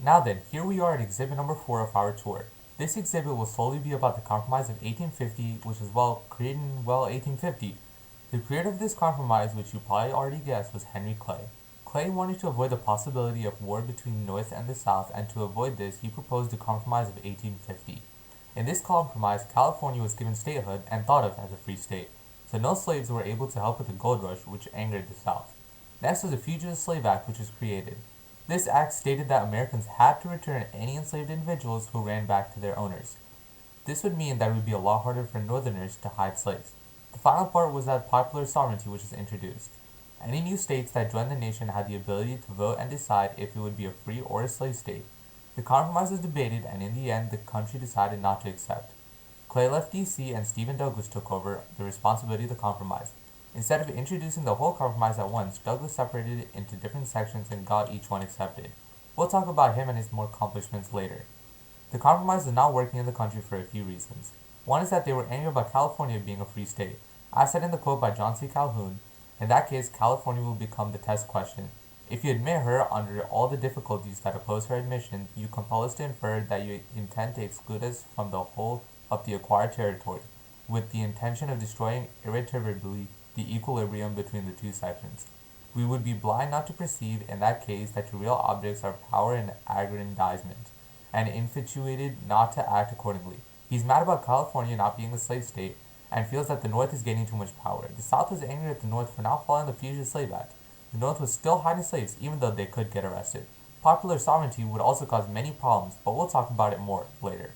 Now then, here we are at exhibit number 4 of our tour. This exhibit will solely be about the Compromise of 1850, which was, created in, 1850. The creator of this compromise, which you probably already guessed, was Henry Clay. Clay wanted to avoid the possibility of war between the North and the South, and to avoid this, he proposed the Compromise of 1850. In this compromise, California was given statehood and thought of as a free state, so no slaves were able to help with the gold rush, which angered the South. Next was the Fugitive Slave Act, which was created. This act stated that Americans had to return any enslaved individuals who ran back to their owners. This would mean that it would be a lot harder for Northerners to hide slaves. The final part was that popular sovereignty, which was introduced. Any new states that joined the nation had the ability to vote and decide if it would be a free or a slave state. The compromise was debated, and in the end, the country decided not to accept. Clay left D.C., and Stephen Douglas took over the responsibility of the compromise. Instead of introducing the whole compromise at once, Douglas separated it into different sections and got each one accepted. We'll talk about him and his more accomplishments later. The compromise was not working in the country for a few reasons. One is that they were angry about California being a free state. As said in the quote by John C. Calhoun, in that case, California will become the test question. If you admit her under all the difficulties that oppose her admission, you compel us to infer that you intend to exclude us from the whole of the acquired territory, with the intention of destroying irretrievably the equilibrium between the two sections. We would be blind not to perceive, in that case, that your real objects are power and aggrandizement, and infatuated not to act accordingly. He's mad about California not being a slave state, and feels that the North is gaining too much power. The South was angry at the North for not following the Fugitive Slave Act. The North was still hiding slaves, even though they could get arrested. Popular sovereignty would also cause many problems, but we'll talk about it more later.